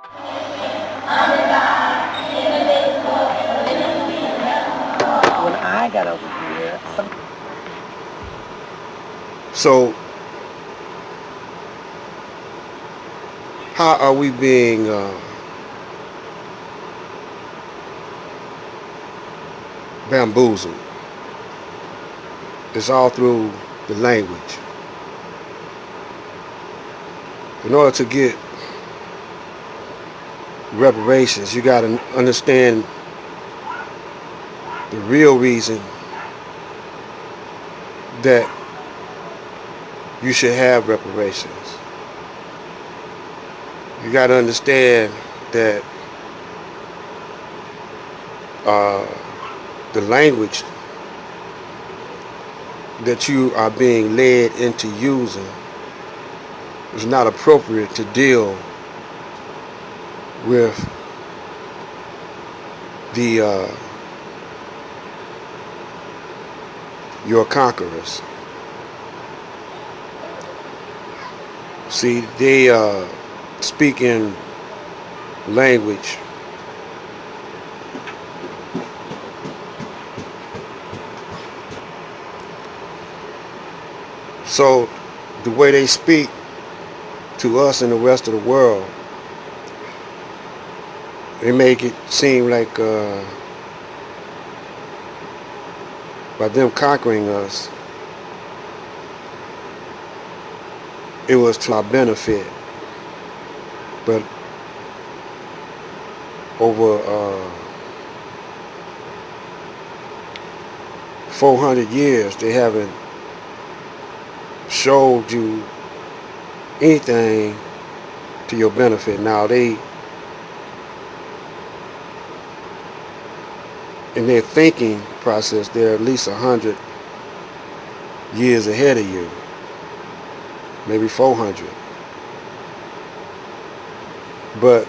When I got over here, So how are we being bamboozled? It's all through the language. In order to get reparations, you got to understand the real reason that you should have reparations. You got to understand that uh, the language that you are being led into using is not appropriate to deal with the your conquerors. See, they speak in language so the way they speak to us and the rest of the world, they make it seem like by them conquering us, it was to our benefit. But over 400 years, they haven't showed you anything to your benefit. Now they, in their thinking process, they're at least 100 years ahead of you, maybe 400. But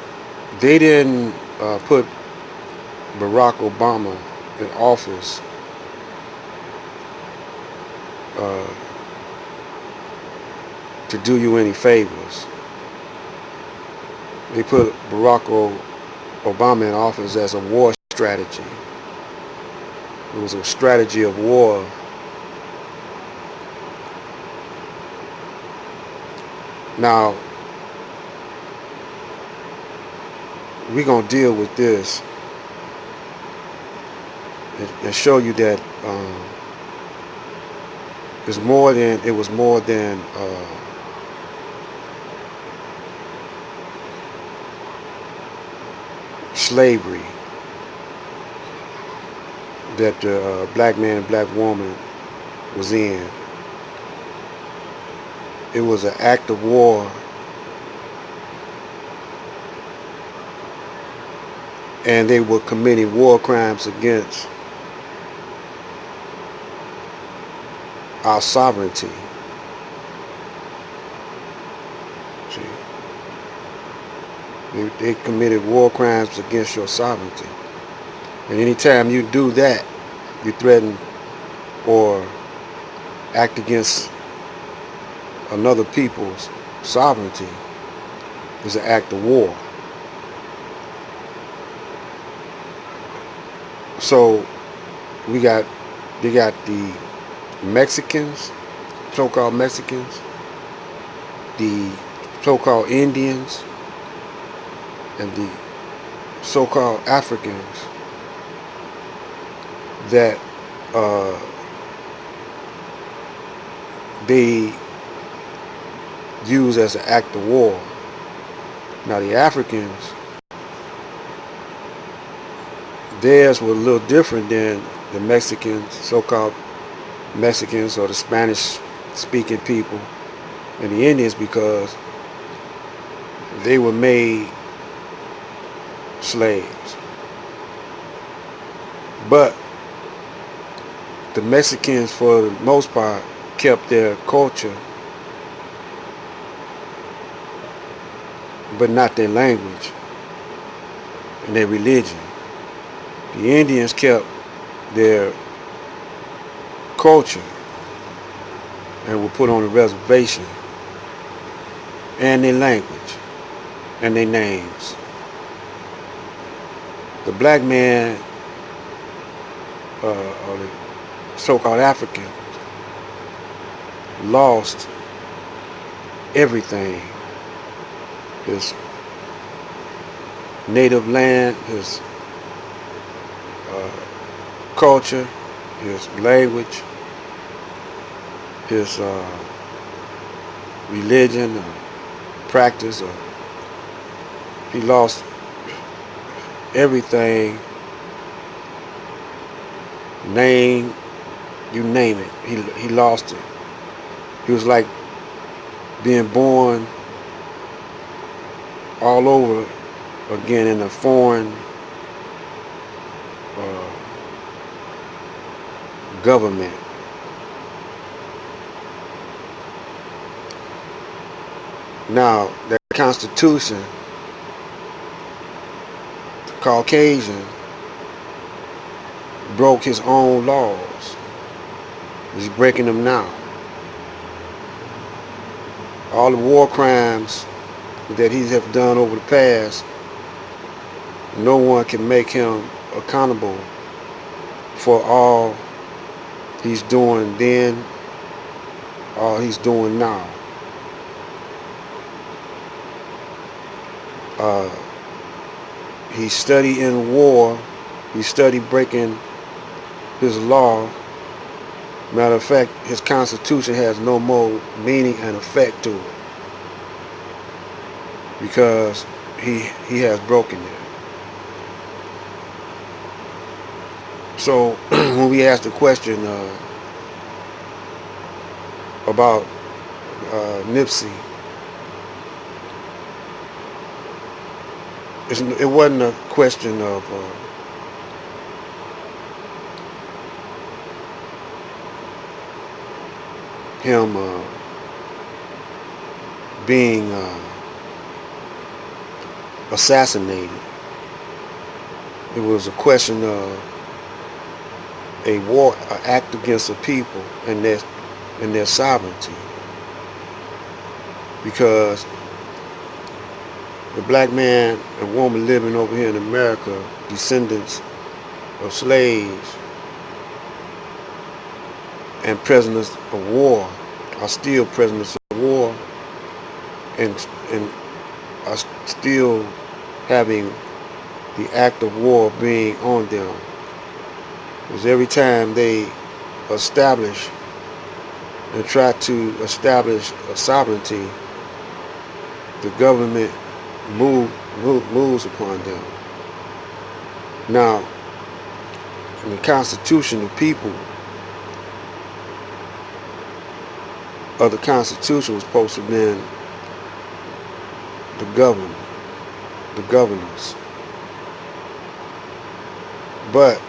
they didn't put Barack Obama in office to do you any favors. They put Barack Obama in office as a war strategy. It was a strategy of war. Now, we're going to deal with this and show you that it was more than slavery that the black man and black woman was in. It was an act of war, and they were committing war crimes against our sovereignty. See, they committed war crimes against your sovereignty. And anytime you do that, you threaten or act against another people's sovereignty, is an act of war. So they got the Mexicans, so-called Mexicans, the so-called Indians, and the so-called Africans that they use as an act of war. Now the Africans, theirs were a little different than the Mexicans, so-called Mexicans or the Spanish-speaking people and the Indians, because they were made slaves. But the Mexicans, for the most part, kept their culture, but not their language and their religion. The Indians kept their culture and were put on a reservation, and their language and their names. the black man, or the so-called African, lost everything. His native land, his culture, his language, his religion, or practice, or he lost everything, name, you name it. He lost it. He was like being born all over again in a foreign government. Now, that Constitution, the Caucasian broke his own laws. He's breaking them now. All the war crimes that he has done over the past, no one can make him accountable for all he's doing then, all he's doing now. He studied in war. He studied breaking his law. Matter of fact, his Constitution has no more meaning and effect to it because he has broken it. So when we ask the question about Nipsey, it wasn't a question of him being assassinated. It was a question of a war, an act against the people and their sovereignty. Because the black man and woman living over here in America, descendants of slaves and prisoners of war, are still prisoners of war and are still having the act of war being on them. Because every time they establish and try to establish a sovereignty, the government moves upon them. Now, in the Constitution, the people of the Constitution was supposed to have been the governors. But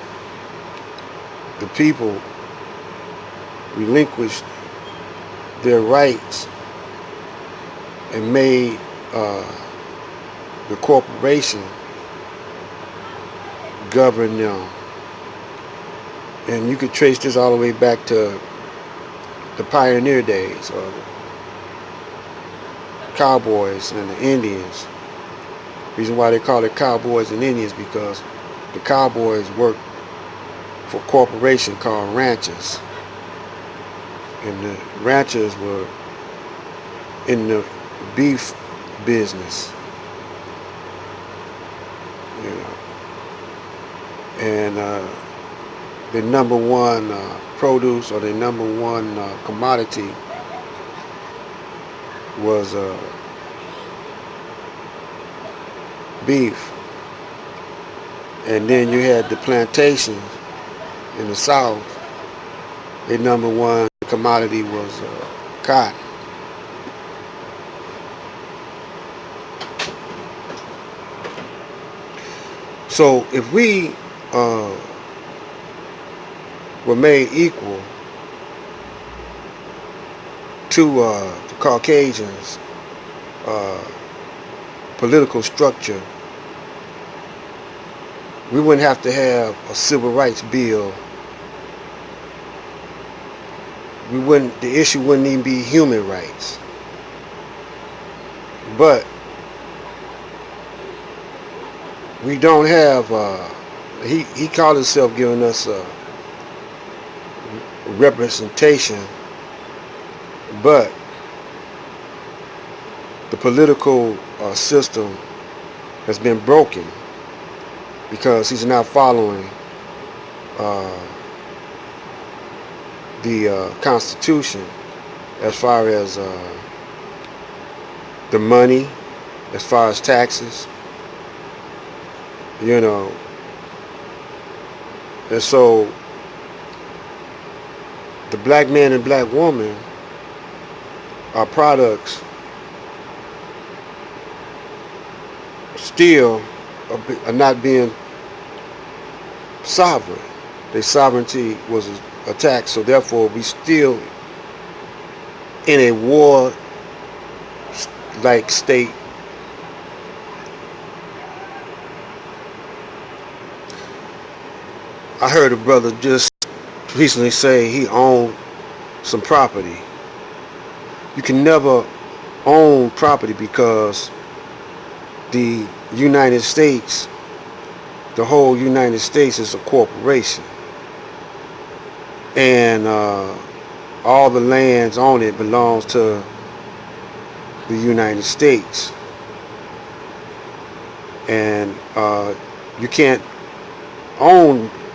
the people relinquished their rights and made the corporation govern them. And you could trace this all the way back to the pioneer days, or the cowboys and the Indians. Reason why they call it cowboys and Indians, because the cowboys worked for a corporation called ranchers, and the ranchers were in the beef business, you know, and the number one produce, or the number one commodity was beef. And then you had the plantations in the South. Their number one commodity was cotton. So if we were made equal to the Caucasians' political structure, we wouldn't have to have a civil rights bill. The issue wouldn't even be human rights. But We don't have. He called himself giving us representation, but the political system has been broken because he's not following uh, the Constitution as far as the money, as far as taxes, you know. And so the black man and black woman are products still are not being sovereign. Their sovereignty was attacked, so therefore we still in a war-like state. I heard a brother just recently say he owned some property. You can never own property because the United States, the whole United States is a corporation. And all the lands on it belongs to the United States. And you can't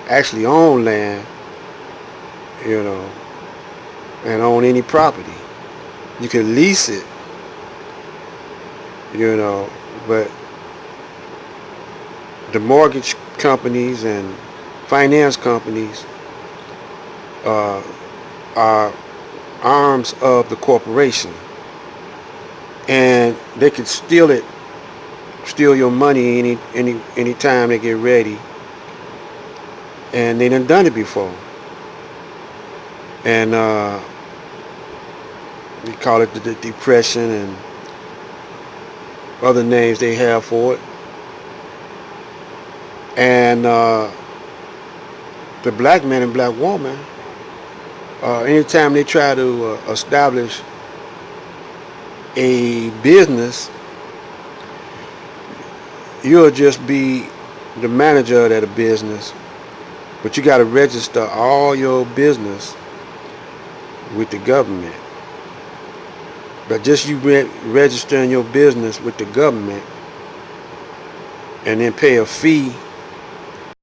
actually own land, you know, and own any property. You can lease it, you know, but the mortgage companies and finance companies are arms of the corporation, and they can steal your money any time they get ready. And they done it before, and we call it the Depression and other names they have for it. And the black man and black woman, anytime they try to establish a business, you'll just be the manager of that business, but you got to register all your business with the government. But just you registering your business with the government and then pay a fee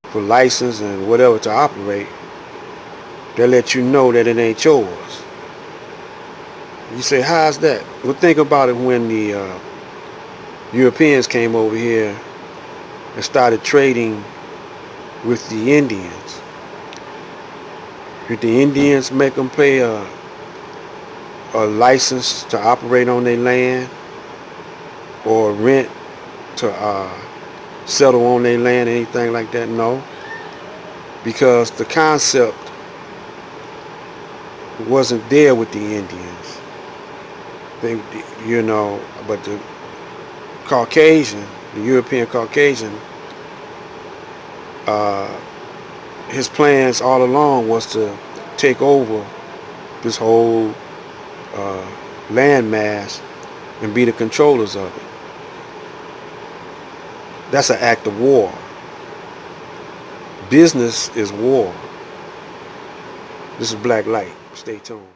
for license and whatever to operate, they'll let you know that it ain't yours. You say, how's that? Well, think about it. When the Europeans came over here and started trading with the Indians, did the Indians make them pay a license to operate on their land, or rent to settle on their land, anything like that? No, because the concept wasn't there with the Indians. They, you know, but the Caucasian, the European Caucasian, his plans all along was to take over this whole land mass and be the controllers of it. That's an act of war. Business is war. This is Black Light. Stay tuned.